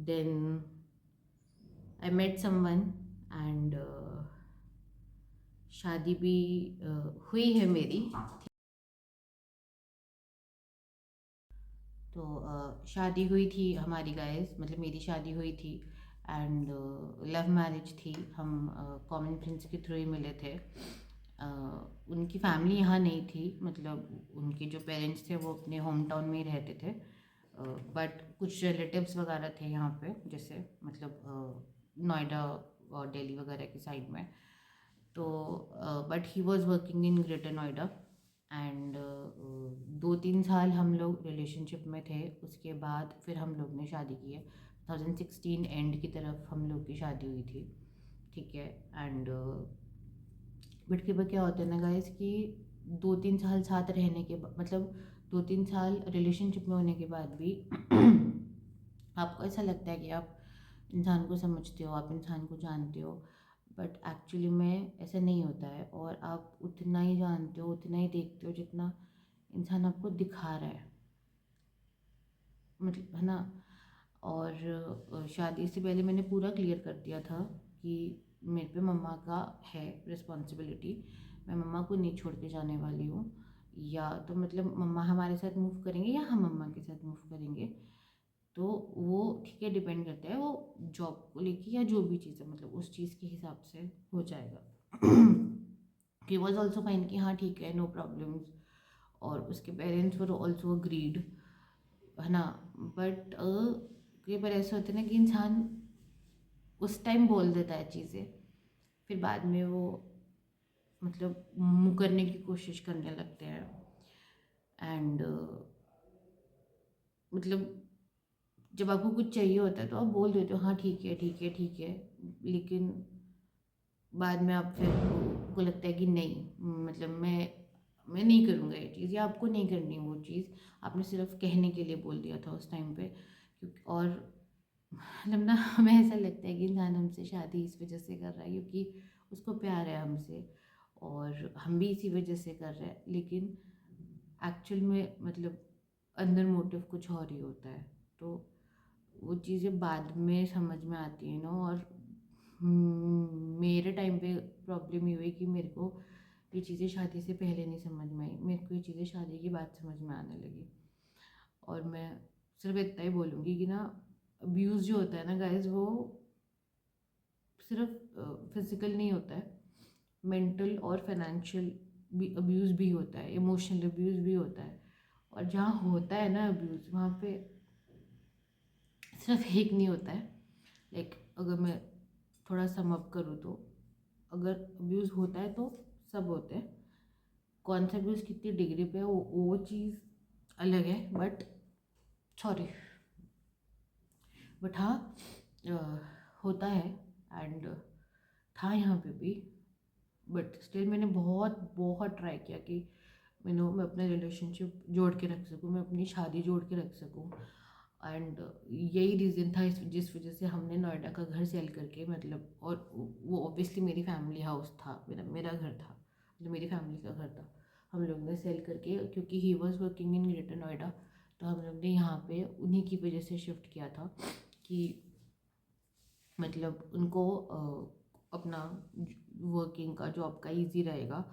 then I met someone and शादी भी हुई है मेरी। तो शादी हुई थी हमारी गाइस, मतलब मेरी शादी हुई थी एंड लव मैरिज थी। हम कॉमन फ्रेंड्स के थ्रू ही मिले थे। उनकी फैमिली यहाँ नहीं थी, मतलब उनके जो पेरेंट्स थे वो अपने होम टाउन में ही रहते थे, बट कुछ रिलेटिव्स वगैरह थे यहाँ पे, जैसे मतलब नोएडा और दिल्ली वगैरह की साइड में। तो but he was working in greater Noida and 2-3 साल हम लोग रिलेशनशिप में थे। उसके बाद फिर हम लोग ने शादी की है। 2016 एंड की तरफ हम लोग की शादी हुई थी, ठीक है। एंड बट कई बार क्या होता है ना गाइस कि 2-3 साल साथ रहने के बाद, मतलब 2-3 साल रिलेशनशिप में होने के बाद भी आपको ऐसा लगता है कि आप इंसान को समझते हो, आप इंसान को जानते हो, बट एक्चुअली में ऐसा नहीं होता है। और आप उतना ही जानते हो, उतना ही देखते हो जितना इंसान आपको दिखा रहा है, मतलब है ना। और शादी से पहले मैंने पूरा क्लियर कर दिया था कि मेरे पे मम्मा का है रिस्पॉन्सिबिलिटी। मैं मम्मा को नहीं छोड़ के जाने वाली हूँ, या तो मतलब मम्मा हमारे साथ मूव करेंगे या हम मम्मा के साथ मूव करेंगे। तो वो ठीक है, डिपेंड करता है वो जॉब को लेके या जो भी चीज़ है, मतलब उस चीज़ के हिसाब से हो जाएगा। ही वॉज ऑल्सो फाइन कि हाँ ठीक है, नो प्रॉब्लम्स। और उसके पेरेंट्स वर ऑल्सो अग्रीड, है ना। बट कई बार ऐसा होता है ना कि इंसान उस टाइम बोल देता है चीज़ें, फिर बाद में वो मतलब मुँह करने की कोशिश करने लगते हैं। एंड मतलब जब आपको कुछ चाहिए होता है तो आप बोल देते हो हाँ ठीक है ठीक है ठीक है, लेकिन बाद में आप फिर को लगता है कि नहीं, मतलब मैं नहीं करूँगा ये चीज़, या आपको नहीं करनी वो चीज़, आपने सिर्फ कहने के लिए बोल दिया था उस टाइम पे। क्योंकि और मतलब ना हमें ऐसा लगता है कि इंसान हमसे शादी इस वजह से कर रहा है क्योंकि उसको प्यार है हमसे, और हम भी इसी वजह से कर रहे हैं, लेकिन एक्चुअल में मतलब अंदर मोटिव कुछ और ही होता है। तो वो चीज़ें बाद में समझ में आती है ना। और मेरे टाइम पे प्रॉब्लम ये हुई कि मेरे को ये चीज़ें शादी से पहले नहीं समझ में आई, मेरे को ये चीज़ें शादी की बात समझ में आने लगी। और मैं सिर्फ इतना ही बोलूँगी कि ना, अब्यूज़ जो होता है ना गाइस, वो सिर्फ फिजिकल नहीं होता है, मेंटल और फाइनेंशियल भी अब्यूज़ भी होता है, इमोशनल अब्यूज़ भी होता है। और जहाँ होता है ना अब्यूज़, वहाँ पे सिर्फ एक नहीं होता है। लाइक अगर मैं थोड़ा सम अप करूँ तो अगर अब्यूज़ होता है तो सब होते हैं। कौन सा अब्यूज़ कितनी डिग्री पे है वो चीज़ अलग है, बट सॉरी, बट हाँ होता है। एंड था यहाँ पे भी, बट स्टिल मैंने बहुत बहुत ट्राई किया कि मैं अपना रिलेशनशिप जोड़ के रख सकूँ, मैं अपनी शादी जोड़ के रख सकूँ। एंड यही रीज़न था जिस वजह से हमने नोएडा का घर सेल करके, मतलब, और वो ऑब्वियसली मेरी फैमिली हाउस था, मेरा मेरा घर था, मतलब मेरी फैमिली का घर था। हम लोग ने सेल करके, क्योंकि he was working in greater Noida, तो हम लोग ने यहाँ पे उन्हीं की वजह से शिफ्ट किया था कि मतलब उनको अपना वर्किंग का, जॉब का इजी रहेगा।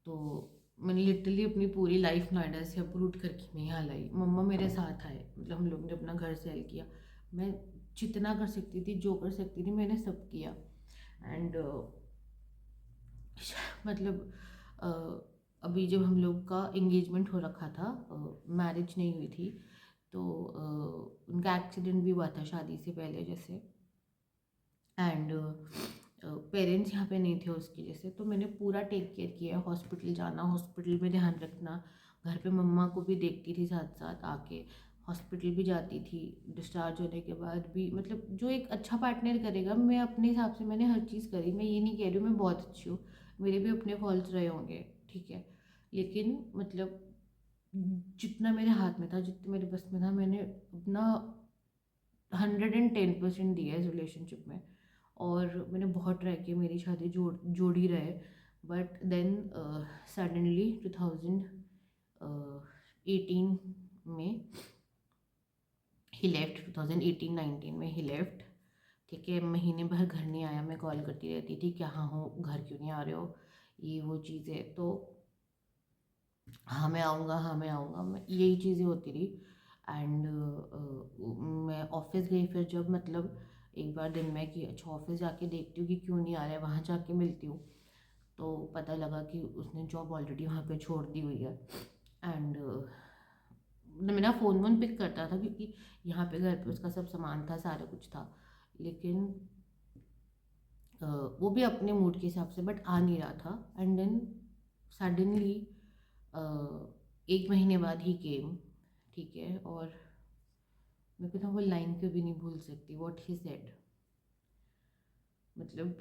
तो मैंने लिटरली अपनी पूरी लाइफ नोएडा से अप्रूट करके मैं यहाँ लाई, मम्मा मेरे साथ आए, मतलब हम लोग ने अपना घर सेल किया। मैं जितना कर सकती थी, जो कर सकती थी, मैंने सब किया। एंड मतलब अ, अभी जब हम लोग का एंगेजमेंट हो रखा था, मैरिज नहीं हुई थी, तो उनका एक्सीडेंट भी हुआ था शादी से पहले जैसे। एंड पेरेंट्स यहाँ पे नहीं थे उसकी वजह से, तो मैंने पूरा टेक केयर किया, हॉस्पिटल जाना, हॉस्पिटल में ध्यान रखना, घर पे मम्मा को भी देखती थी साथ साथ आके, हॉस्पिटल भी जाती थी डिस्चार्ज होने के बाद भी। मतलब जो एक अच्छा पार्टनर करेगा, मैं अपने हिसाब से मैंने हर चीज़ करी, मैं ये नहीं कह रही हूँ मैं बहुत अच्छी हूँ, मेरे भी अपने फॉल्ट रहे होंगे, ठीक है, लेकिन मतलब जितना मेरे हाथ में था, जितना मेरे बस में था, मैंने अपना 110% दिया इस रिलेशनशिप में। और मैंने बहुत ट्राई किया मेरी शादी जोड़ी रहे, बट देन सडनली 2018 में ही लेफ्ट 2018-19 में ही लेफ्ट। ठीक है, महीने भर घर नहीं आया। मैं कॉल करती रहती थी, कहाँ हो, घर क्यों नहीं आ रहे हो, ये वो चीज़ें। तो हाँ मैं आऊँगा, हाँ मैं आऊँगा, मैं यही चीज़ें होती रही। एंड मैं ऑफिस गई फिर जब, मतलब एक बार दिन में कि अच्छा ऑफिस जाके देखती हूँ कि क्यों नहीं आ रहा है, वहाँ जाके मिलती हूँ तो पता लगा कि उसने जॉब ऑलरेडी वहाँ पे छोड़ दी हुई है। एंड मेरा फ़ोन वोन पिक करता था क्योंकि यहाँ पे घर पे उसका सब सामान था, सारा कुछ था, लेकिन वो भी अपने मूड के हिसाब से बट आ नहीं रहा था। एंड देन सडनली 1 महीने बाद ही केम। ठीक है, और मैं को तो वो लाइन कभी नहीं भूल सकती, व्हाट ही सेड। मतलब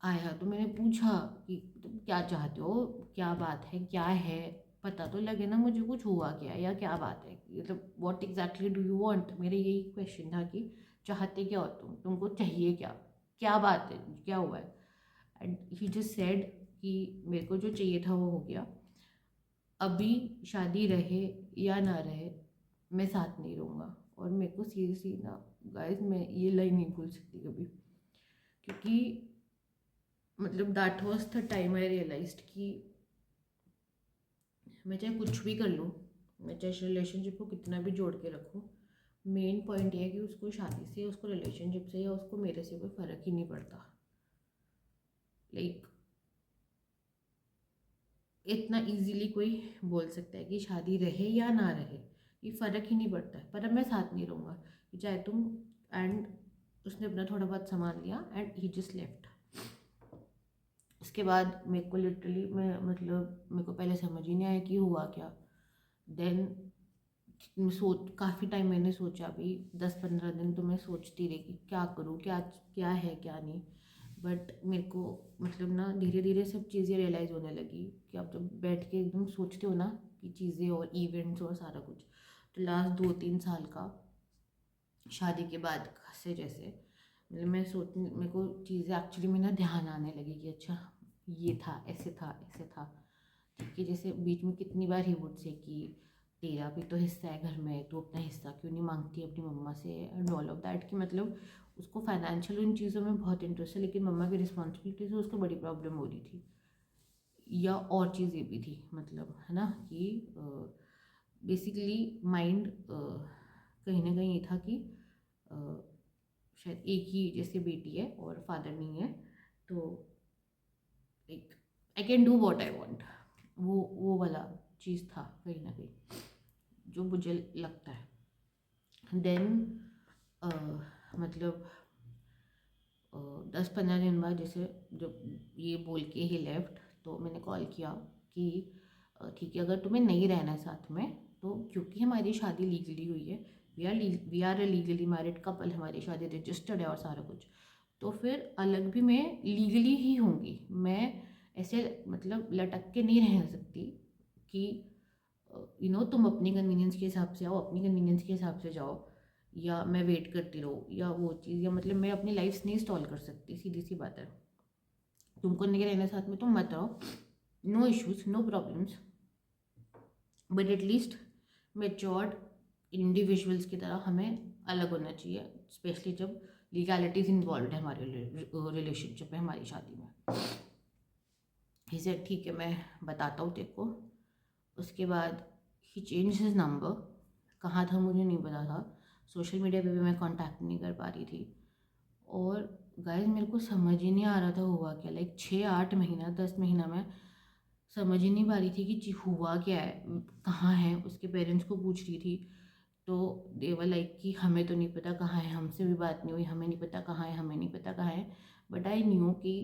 आया तो मैंने पूछा कि तुम क्या चाहते हो, क्या बात है, क्या है, पता तो लगे ना मुझे कुछ हुआ क्या है या क्या बात है, मतलब what exactly do you want. मेरे यही क्वेश्चन था कि चाहते क्या हो तुम, तुमको चाहिए क्या, क्या बात है, क्या हुआ है। एंड ही जस्ट सेड कि मेरे को जो चाहिए था वो हो गया, अभी शादी रहे या ना रहे मैं साथ नहीं रहूँगा। और मेरे को सीरियसली ना गाइस, मैं ये लाइन नहीं भूल सकती कभी, क्योंकि मतलब that was the time I realised कि मैं चाहे कुछ भी कर लूँ, मैं चाहे इस रिलेशनशिप को कितना भी जोड़ के रखूँ, मेन पॉइंट ये है कि उसको शादी से, उसको रिलेशनशिप से या उसको मेरे से कोई फ़र्क ही नहीं पड़ता। लाइक इतना इजीली कोई बोल सकता है कि शादी रहे या ना रहे, ये फ़र्क ही नहीं पड़ता है, पर अब मैं साथ नहीं रहूँगा कि चाहे तुम। एंड उसने अपना थोड़ा बहुत सामान लिया एंड ही जस्ट लेफ्ट। उसके बाद मेरे को लिटरली, मैं मतलब मेरे को पहले समझ ही नहीं आया कि हुआ क्या। देन सोच काफ़ी टाइम मैंने सोचा, भी 10-15 दिन तो मैं सोचती रही कि क्या करूँ, क्या क्या है क्या नहीं। बट मेरे को मतलब ना धीरे धीरे सब चीज़ें रियलाइज़ होने लगी कि आप जब बैठ के एकदम सोचते हो ना कि चीज़ें और इवेंट्स और सारा कुछ, तो लास्ट 2-3 साल का शादी के बाद से जैसे मतलब मैं सोच, मेरे को चीज़ें एक्चुअली में ना ध्यान आने लगी कि अच्छा ये था, ऐसे था, ऐसे था। ठीक है, जैसे बीच में कितनी बार ही मुझसे कि तेरा भी तो हिस्सा है घर में, तू अपना हिस्सा क्यों नहीं मांगती अपनी मम्मा से, एंड ऑल ऑफ दैट। कि मतलब उसको फाइनेंशियल उन चीज़ों में बहुत इंटरेस्ट है, लेकिन मम्मा की रिस्पॉन्सिबिलिटी से उसको बड़ी प्रॉब्लम हो रही थी, या और चीज़ें भी थी, मतलब है ना कि बेसिकली माइंड कहीं ना कहीं ये था कि अ, शायद एक ही जैसे बेटी है और फादर नहीं है, तो like I can do what I want, वो वाला चीज़ था कहीं ना कहीं, जो मुझे लगता है। देन मतलब 10-15 दिन बाद जैसे जब ये बोल के ही लेफ्ट, तो मैंने कॉल किया कि ठीक है अगर तुम्हें नहीं रहना है साथ में, तो क्योंकि हमारी शादी लीगली हुई है, we are a legally married couple, हमारी शादी रजिस्टर्ड है और सारा कुछ, तो फिर अलग भी मैं लीगली ही होंगी। मैं ऐसे मतलब लटक के नहीं रह सकती कि तुम अपनी कन्वीनियंस के हिसाब से आओ, अपनी कन्वीनियंस के हिसाब से जाओ, या मैं वेट करती रहूँ या वो चीज़, या मतलब मैं अपनी लाइफ नहीं स्टॉल कर सकती, सीधी सी बात है। तुमको नहीं रहना साथ में, तुम मत रहो, no issues, no problems, but at least matured individuals की तरह हमें अलग होना चाहिए, स्पेशली जब लीगैलिटीज इन्वॉल्व है हमारे रिलेशनशिप में, हमारी शादी में। इसे ठीक है मैं बताता हूँ तेरे को। उसके बाद ही चेंज हिज नंबर, कहाँ था मुझे नहीं पता था, सोशल मीडिया पे भी मैं कांटेक्ट नहीं कर पा रही थी। और गाइस मेरे को समझ ही नहीं आ रहा था हुआ क्या, लाइक 6-8 महीना 10 महीना में समझ ही नहीं पा रही थी कि हुआ क्या है, कहाँ है। उसके पेरेंट्स को पूछ रही थी तो देवर लाइक कि हमें तो नहीं पता कहाँ है, हमसे भी बात नहीं हुई, हमें नहीं पता कहाँ है, हमें नहीं पता कहाँ है। बट आई न्यू कि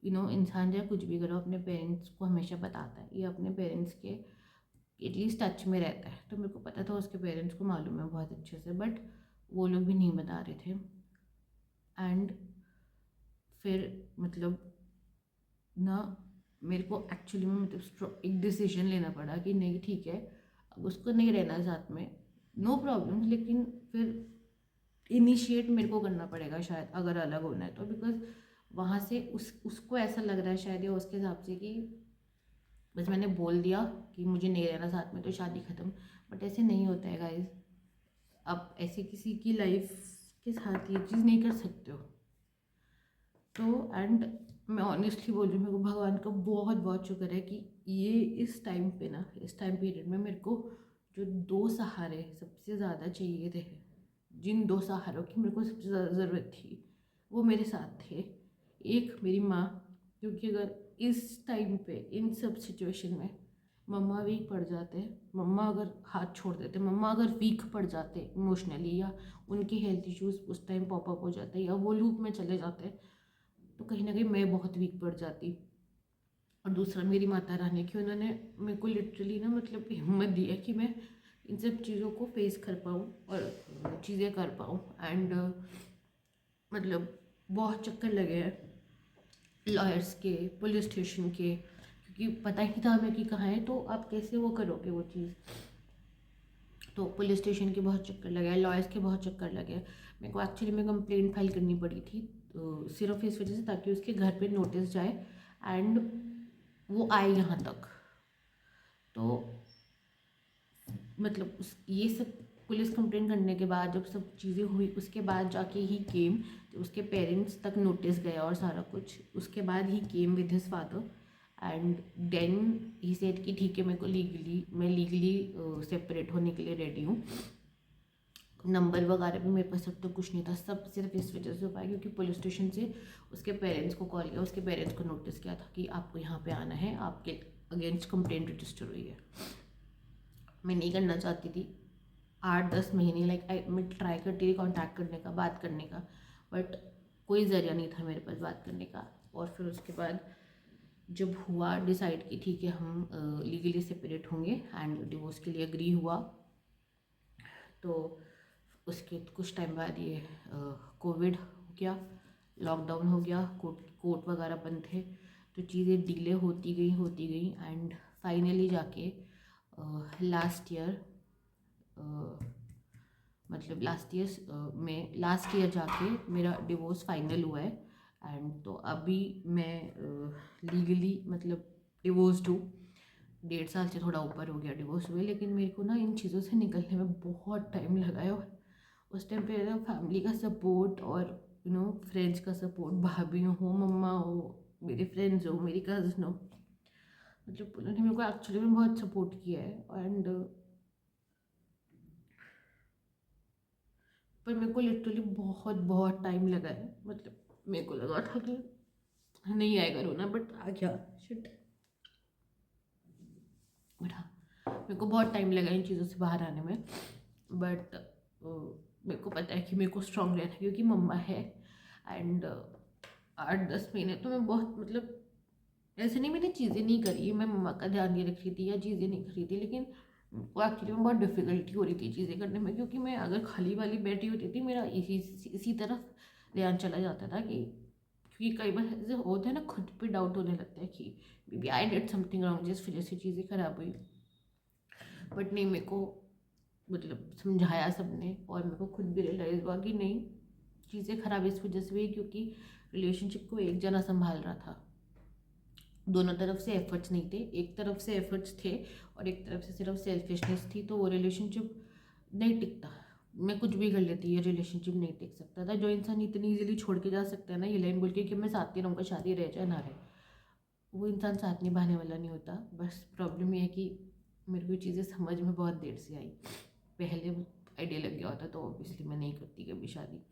इंसान चाहे कुछ भी करो अपने पेरेंट्स को हमेशा बताता है, ये अपने पेरेंट्स के एटलीस्ट टच में रहता है। तो मेरे को पता था उसके पेरेंट्स को मालूम है बहुत अच्छे से, बट वो लोग भी नहीं बता रहे थे। एंड फिर मतलब ना मेरे को एक्चुअली में मतलब एक डिसीजन लेना पड़ा कि नहीं ठीक है, अब उसको नहीं रहना साथ में, नो प्रॉब्लम, लेकिन फिर इनिशिएट मेरे को करना पड़ेगा शायद अगर अलग होना है तो, बिकॉज वहाँ से उसको ऐसा लग रहा है शायद, या उसके हिसाब से कि बस मैंने बोल दिया कि मुझे नहीं रहना साथ में तो शादी ख़त्म, बट ऐसे नहीं होता है गाइज। आप ऐसे किसी की लाइफ के साथ ये चीज़ नहीं कर सकते हो। तो एंड मैं ऑनेस्टली बोल रही हूँ, मेरे को भगवान का बहुत बहुत शुक्र है कि ये इस टाइम पे ना, इस टाइम पीरियड में मेरे को जो दो सहारे सबसे ज़्यादा चाहिए थे, जिन दो सहारों की मेरे को सबसे ज़्यादा ज़रूरत थी, वो मेरे साथ थे। एक मेरी माँ, क्योंकि अगर इस टाइम पे इन सब सिचुएशन में मम्मा वीक पड़ जाते, मम्मा अगर हाथ छोड़ देते, मम्मा अगर वीक पड़ जाते इमोशनली, या उनकी हेल्थ इश्यूज़ उस टाइम पॉपअप हो जाते, या वो लूप में चले जाते, तो कहीं ना कहीं मैं बहुत वीक पड़ जाती। और दूसरा मेरी माता रानी की, उन्होंने मेरे को लिटरली ना मतलब हिम्मत दी है कि मैं इन सब चीज़ों को फेस कर पाऊँ और चीज़ें कर पाऊँ। एंड मतलब बहुत चक्कर लगे हैं लॉयर्स के, पुलिस स्टेशन के, क्योंकि पता ही नहीं था हमें कि कहाँ है, तो आप कैसे वो करोगे वो चीज़। तो पुलिस स्टेशन के बहुत चक्कर लगे, लॉयर्स के बहुत चक्कर लगे। मेरे को एक्चुअली में कंप्लेंट फाइल करनी पड़ी थी, तो सिर्फ इस वजह से ताकि उसके घर पे नोटिस जाए एंड वो आए यहाँ तक। तो मतलब उस ये सब पुलिस कंप्लेंट करने के बाद जब सब चीज़ें हुई, उसके बाद जाके ही केम, तो उसके पेरेंट्स तक नोटिस गया और सारा कुछ, उसके बाद he came with his father and then he said कि ठीक है, मेरे को मैं लीगली सेपरेट होने के लिए रेडी हूँ। नंबर वगैरह भी मेरे पास अब तो कुछ नहीं था, सब सिर्फ इस वजह से हो पाया क्योंकि पुलिस स्टेशन से उसके पेरेंट्स को कॉल किया, उसके पेरेंट्स को नोटिस किया था कि आपको यहाँ पे आना है, आपके अगेंस्ट कंप्लेंट रजिस्टर हुई है। मैं नहीं करना चाहती थी 8-10 महीने, मैं ट्राई करती थी कांटेक्ट करने का, बात करने का, बट कोई ज़रिया नहीं था मेरे पास बात करने का। और फिर उसके बाद जब हुआ डिसाइड कि ठीक है हम लीगली सेपरेट होंगे एंड डिवोर्स के लिए एग्री हुआ, तो उसके कुछ टाइम बाद ये कोविड हो गया, लॉकडाउन हो गया, कोर्ट वगैरह बंद थे, तो चीज़ें डिले होती गई एंड फाइनली जाके लास्ट ईयर, मतलब लास्ट ईयर जाके मेरा डिवोर्स फाइनल हुआ है। एंड तो अभी मैं लीगली मतलब डिवोर्स्ड हूँ। 1.5 साल से थोड़ा ऊपर हो गया डिवोर्स हुए, लेकिन मेरे को ना इन चीज़ों से निकलने में बहुत टाइम लगा है। और उस टाइम पे ना फैमिली का सपोर्ट और फ्रेंड्स का सपोर्ट, भाभी हो, मम्मा हो, मेरे फ्रेंड्स हो, मेरी कज़न हो, मतलब उन्होंने मेरे को एक्चुअली में बहुत सपोर्ट किया है। एंड पर मेरे को लिटरली बहुत बहुत टाइम लगा है, मतलब मेरे को लगा था कि नहीं आएगा रोना, बट आ गया शिट। बट हाँ, मेरे को बहुत टाइम लगा इन चीज़ों से बाहर आने में, बट मेरे को पता है कि मेरे को स्ट्रांग रहना है क्योंकि मम्मा है। एंड 8-10 महीने तो मैं बहुत मतलब ऐसे नहीं मैंने चीज़ें नहीं करी, मैं मम्मा का ध्यान नहीं रख रही थी या चीज़ें नहीं करी थी, लेकिन वो एक्चुअली में बहुत डिफ़िकल्टी हो रही थी चीज़ें करने में, क्योंकि मैं अगर खाली वाली बैठी होती थी मेरा इसी तरफ ध्यान चला जाता था कि, क्योंकि कई बार ऐसे होता है ना, खुद पे डाउट होने लगता है कि maybe I did something wrong जिस वजह से चीज़ें ख़राब हुई। बट नहीं, मेरे को मतलब समझाया सबने और मेरे को खुद भी रियलाइज़ हुआ कि नहीं, चीज़ें ख़राब इस वजह से हुई क्योंकि रिलेशनशिप को एक जना संभाल रहा था। दोनों तरफ से एफर्ट्स नहीं थे, एक तरफ से एफर्ट्स थे और एक तरफ से सिर्फ सेल्फिशनेस थी, तो वो रिलेशनशिप नहीं टिकता। मैं कुछ भी कर लेती, ये रिलेशनशिप नहीं टिक सकता था। जो इंसान इतनी इजीली छोड़ के जा सकता है ना, ये लाइन बोल के कि मैं साथ ही रहूँगा, शादी रह जाए ना रहे, वो इंसान साथ निभाने वाला नहीं होता। बस प्रॉब्लम ये है कि मेरे को ये चीज़ें समझ में बहुत देर से आई, पहले आइडिया लग गया होता तो ऑब्वियसली मैं नहीं करती कभी शादी।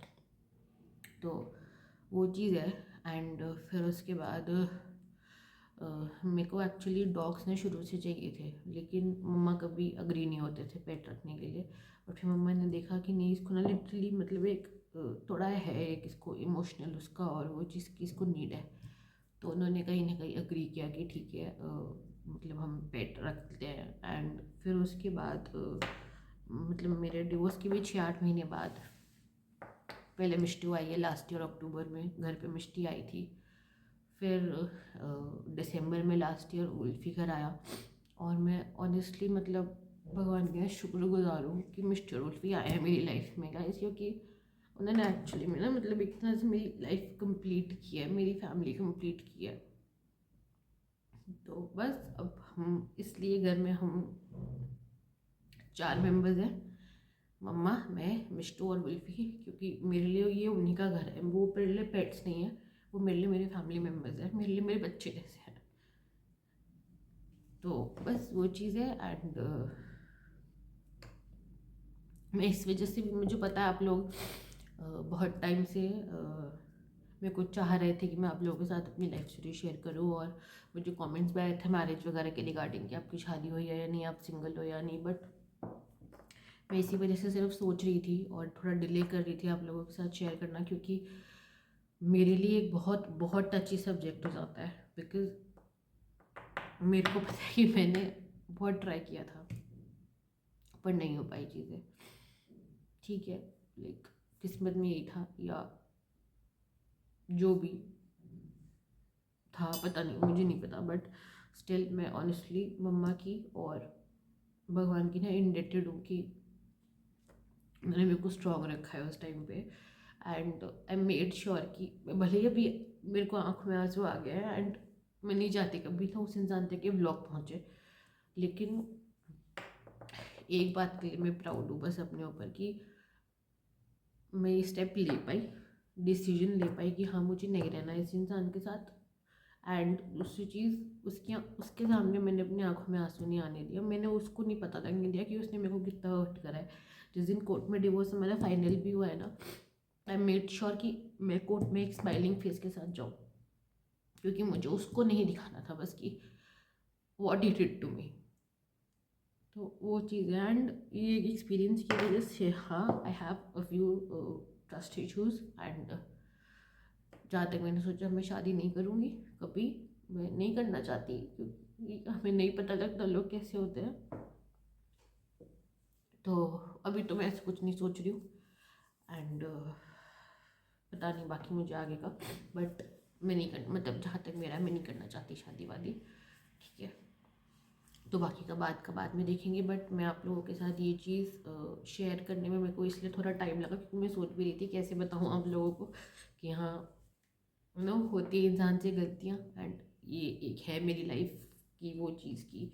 तो वो चीज़ है। एंड फिर उसके बाद मेरे को एक्चुअली डॉग्स ने शुरू से चाहिए थे, लेकिन मम्मा कभी अग्री नहीं होते थे पेट रखने के लिए। और फिर मम्मा ने देखा कि नहीं, इसको ना लिटरली मतलब एक थोड़ा है एक इसको इमोशनल उसका और वो चीज़ की इसको नीड है, तो उन्होंने कहीं ना कहीं अग्री किया कि ठीक है, मतलब हम पेट रखते हैं। एंड फिर उसके बाद मतलब मेरे डिवोर्स के भी 6-8 महीने बाद पहले मिष्टी आई है, लास्ट ईयर अक्टूबर में घर पे मिष्टी आई थी। फिर दिसंबर में लास्ट ईयर उल्फी घर आया, और मैं ऑनेस्टली मतलब भगवान का शुक्रगुजार हूँ कि मिस्टर उल्फी आए हैं मेरी लाइफ में गाइस, क्योंकि उन्होंने एक्चुअली में ना मतलब एक तरह से मेरी लाइफ कंप्लीट की है, मेरी फैमिली कंप्लीट की है। तो बस अब हम इसलिए घर में हम 4 मेंबर्स हैं, मम्मा, मैं, मिष्टू और उल्फी, क्योंकि मेरे लिए ये उन्हीं का घर है। वो मेरे लिए पेट्स नहीं है, वो मेरे लिए मेरे फैमिली मेम्बर्स हैं, मेरे लिए मेरे बच्चे जैसे हैं। तो बस वो चीज़ है। एंड मैं इस वजह से भी, मुझे पता है आप लोग बहुत टाइम से मेरे को चाह रहे थे कि मैं आप लोगों के साथ अपनी लाइफ स्टोरी शेयर करूं, और मुझे कमेंट्स भी आए थे मैरिज वगैरह के रिगार्डिंग कि आपकी शादी हुई है या नहीं, आप सिंगल हो या नहीं। बट मैं इसी वजह से सिर्फ सोच रही थी और थोड़ा डिले कर रही थी आप लोगों के साथ शेयर करना, क्योंकि मेरे लिए एक बहुत बहुत टची सब्जेक्ट हो जाता है। बिकॉज मेरे को पता है कि मैंने बहुत ट्राई किया था पर नहीं हो पाई चीज़ें। ठीक है, लाइक किस्मत में यही था या जो भी था, पता नहीं, मुझे नहीं पता। बट स्टिल मैं ऑनेस्टली मम्मा की और भगवान की ना इंडेटेड हूँ कि उन्होंने मेरे को स्ट्रॉन्ग रखा है उस टाइम पे। एंड आई मेड श्योर कि भले ही अभी मेरे को आँख में आंसू आ गया है एंड मैं नहीं चाहती कभी तो उस इंसान तक ये व्लॉग पहुँचे, लेकिन एक बात के लिए मैं प्राउड हूँ बस अपने ऊपर कि मैं ये स्टेप ले पाई, डिसीजन ले पाई कि हाँ मुझे नहीं रहना इस इंसान के साथ। एंड दूसरी चीज़, उसके सामने मैंने अपनी आंखों में आंसू नहीं आने दिया। मैंने उसको नहीं पता लगने दिया कि उसने मेरे को कितना हर्ट करा है। जिस दिन कोर्ट में डिवोर्स हमारा फाइनल भी हुआ है ना, आई मेड श्योर कि मैं कोर्ट में एक स्माइलिंग फेस के साथ जाऊँ, क्योंकि मुझे उसको नहीं दिखाना था बस कि what he did to me. तो वो चीज़ है। एंड ये एक्सपीरियंस की वजह से हाँ, I have a few trust issues. And जहाँ तक मैंने सोचा मैं शादी नहीं करूँगी कभी, मैं नहीं करना चाहती, क्योंकि हमें नहीं पता लगता लोग कैसे होते हैं। तो अभी तो मैं ऐसा कुछ नहीं सोच रही हूँ। एंड पता नहीं बाकी मुझे आगे का, बट मैं नहीं कर, मतलब जहाँ तक मेरा, मैं नहीं करना चाहती शादी वादी। ठीक है, तो बाकी का बाद में देखेंगे। बट मैं आप लोगों के साथ ये चीज़ शेयर करने में मेरे को इसलिए थोड़ा टाइम लगा, क्योंकि मैं सोच भी रही थी कैसे बताऊँ आप लोगों को कि हाँ नो, होती है इंसान से गलतियाँ। एंड ये एक है मेरी लाइफ की वो चीज़ की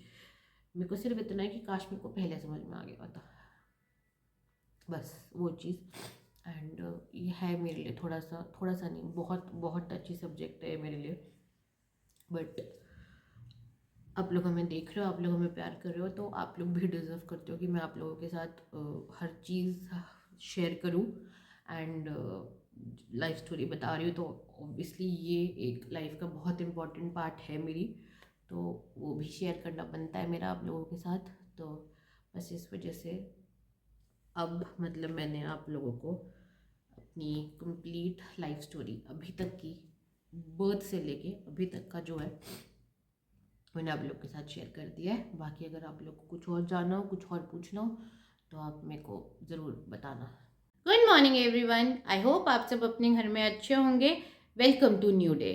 मेरे को सिर्फ इतना है कि काश मेरे को पहले समझ में आ गया था, बस वो चीज़। एंड ये है मेरे लिए थोड़ा सा नहीं, बहुत बहुत अच्छी सब्जेक्ट है मेरे लिए। बट आप लोग हमें देख रहे हो, आप लोग हमें प्यार कर रहे हो, तो आप लोग भी डिज़र्व करते हो कि मैं आप लोगों के साथ हर चीज़ शेयर करूँ। एंड लाइफ स्टोरी बता रही हूँ तो ऑब्वियसली ये एक लाइफ का बहुत इम्पॉर्टेंट पार्ट है मेरी, तो वो भी शेयर करना बनता है मेरा आप लोगों के साथ। तो बस इस वजह से अब मतलब मैंने आप लोगों को अपनी कंप्लीट लाइफ स्टोरी अभी तक की, बर्थ से लेके अभी तक का जो है, मैंने आप लोग के साथ शेयर कर दिया है। बाकी अगर आप लोग को कुछ और जानना हो, कुछ और पूछना हो, तो आप मेरे को ज़रूर बताना। Good morning everyone, I hope आप सब अपने घर में अच्छे होंगे। Welcome to new day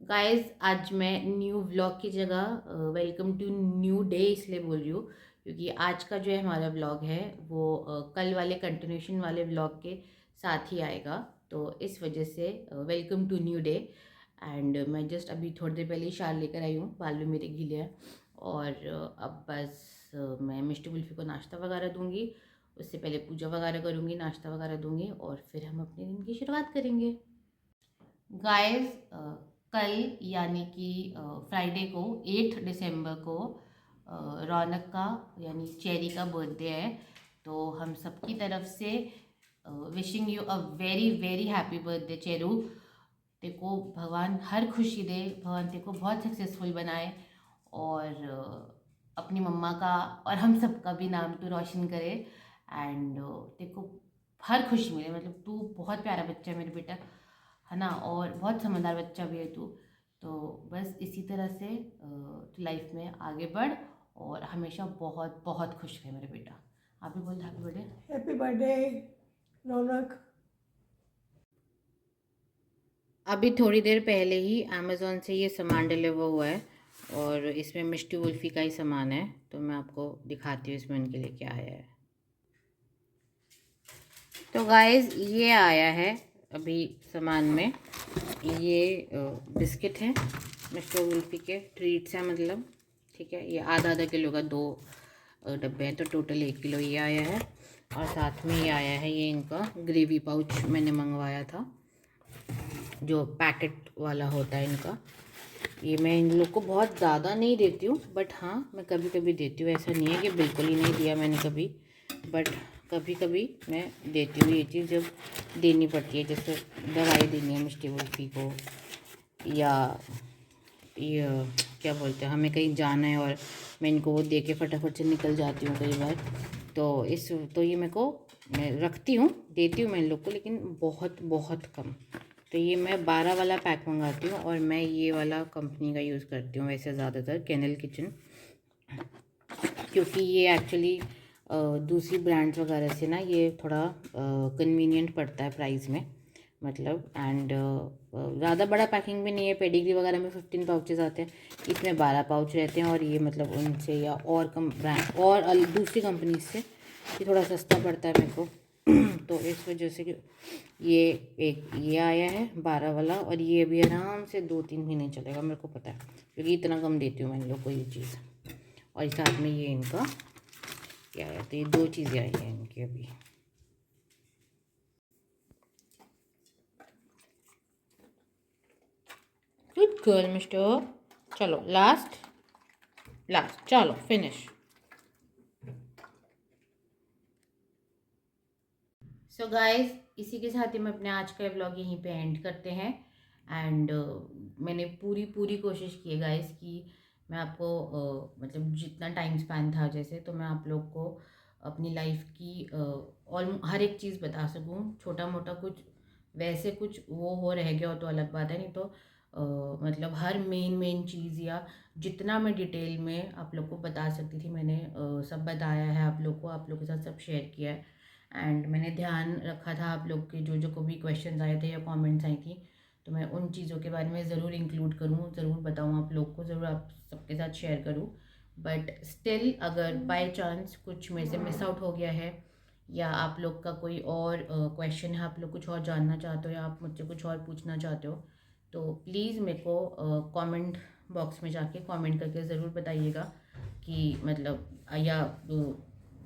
guys. आज मैं न्यू व्लॉग की जगह वेलकम टू न्यू डे इसलिए बोल रही हूँ, क्योंकि आज का जो है हमारा व्लॉग है वो कल वाले कंटिन्यूशन वाले व्लॉग के साथ ही आएगा। तो इस वजह से welcome to new day. And मैं जस्ट अभी थोड़ी देर पहले ही शाल लेकर आई हूँ, बाल भी मेरे गीले हैं। और अब बस मैं मिष्टी कुल्फ़ी को नाश्ता वगैरह दूंगी, उससे पहले पूजा वगैरह करूँगी, नाश्ता वगैरह दूंगी, और फिर हम अपने दिन की शुरुआत करेंगे। गाइस, कल यानी कि फ्राइडे को 8 दिसंबर को रौनक का यानी चेरी का बर्थडे है। तो हम सबकी तरफ से wishing you a very very happy birthday Cheru. तेको भगवान हर खुशी दे, भगवान तेको बहुत सक्सेसफुल बनाए, और अपनी मम्मा का और हम सब का भी नाम तो रोशन करे। एंड तेको हर खुशी मिले, मतलब तू बहुत प्यारा बच्चा है मेरे बेटा, है ना, और बहुत समझदार बच्चा भी है तू। तो बस इसी तरह से तू लाइफ में आगे बढ़ और हमेशा बहुत बहुत खुश रहे मेरे बेटा। आप भी बोल हैप्पी बर्थडे। हैप्पी बर्थडे रौनक। अभी थोड़ी देर पहले ही अमेज़ोन से ये सामान डिलीवर हुआ है, और इसमें मिष्टी कुल्फ़ी का ही सामान है। तो मैं आपको दिखाती हूँ इसमें उनके लिए क्या आया है। तो गाइस ये आया है अभी सामान में, ये बिस्किट है मिष्टी कुल्फ़ी के, ट्रीट्स हैं मतलब। ठीक है, ये आधा आधा किलो का 2 डब्बे हैं, तो टोटल 1 किलो ये आया है। और साथ में ये आया है, ये इनका ग्रेवी पाउच मैंने मंगवाया था, जो पैकेट वाला होता है इनका। ये मैं इन लोग को बहुत ज़्यादा नहीं देती हूँ, बट हाँ मैं कभी कभी देती हूँ। ऐसा नहीं है कि बिल्कुल ही नहीं दिया मैंने कभी, बट कभी कभी मैं देती हूँ ये चीज़ जब देनी पड़ती है। जैसे दवाई देनी है मिष्टी कुल्फ़ी को, या ये क्या बोलते हैं, हमें कहीं जाना है और मैं इनको वो दे के फटाफट से निकल जाती हूँ कई बार। तो ये मेरे को, मैं रखती हूँ, देती हूँ मैं इन लोग को, लेकिन बहुत बहुत कम। तो ये मैं 12 वाला पैक मंगाती हूँ, और मैं ये वाला कंपनी का यूज़ करती हूँ वैसे ज़्यादातर, केनल किचन, क्योंकि ये एक्चुअली दूसरी ब्रांड्स वगैरह से ना ये थोड़ा कन्वीनियंट पड़ता है प्राइस में, मतलब। एंड ज़्यादा बड़ा पैकिंग भी नहीं है। पेडिग्री वगैरह में 15 पाउचेस आते हैं, इसमें 12 पाउच रहते हैं। और ये मतलब उनसे या और कम ब्रांड और दूसरी कंपनी से ये थोड़ा सस्ता पड़ता है मेरे को। तो इस वजह से कि ये आया है 12 वाला, और ये भी आराम से 2-3 महीने चलेगा, मेरे को पता है, क्योंकि इतना कम देती हूँ मैं इन लोग को ये चीज़। और साथ में ये इनका क्या है, तो ये 2 चीज़ें आई हैं इनकी अभी। Good girl mister. चलो लास्ट चलो फिनिश। सो गाइस, इसी के साथ ही मैं अपने आज का व्लॉग यहीं पे एंड करते हैं। एंड मैंने पूरी कोशिश की है गाइस कि मैं आपको मतलब जितना टाइम स्पैन था, जैसे तो मैं आप लोग को अपनी लाइफ की हर एक चीज़ बता सकूं। छोटा मोटा कुछ वैसे कुछ वो हो रह गया हो तो अलग बात है, नहीं तो मतलब हर मेन चीज़ या जितना मैं डिटेल में आप लोग को बता सकती थी मैंने सब बताया है आप लोग को, आप लोग के साथ सब शेयर किया है। एंड मैंने ध्यान रखा था आप लोग के जो को भी क्वेश्चंस आए थे या कमेंट्स आई थी, तो मैं उन चीज़ों के बारे में ज़रूर इंक्लूड करूँ, ज़रूर बताऊँ आप लोग को, ज़रूर आप सबके साथ शेयर करूँ। बट स्टिल अगर बाय चांस कुछ मेरे से मिस आउट हो गया है, या आप लोग का कोई और क्वेश्चन है, आप लोग कुछ और जानना चाहते हो, या आप मुझसे कुछ और पूछना चाहते हो, तो प्लीज़ मेरे को कमेंट बॉक्स में जाके कमेंट करके ज़रूर बताइएगा कि मतलब या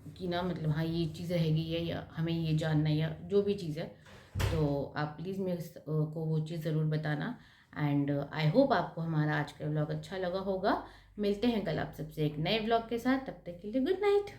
कि ना मतलब हाँ ये चीज़ रहेगी है, या हमें ये जानना है, या जो भी चीज़ है, तो आप प्लीज़ मेरे को वो चीज़ ज़रूर बताना। एंड आई होप आपको हमारा आज का व्लॉग अच्छा लगा होगा। मिलते हैं कल आप सबसे एक नए व्लॉग के साथ, तब तक के लिए गुड नाइट।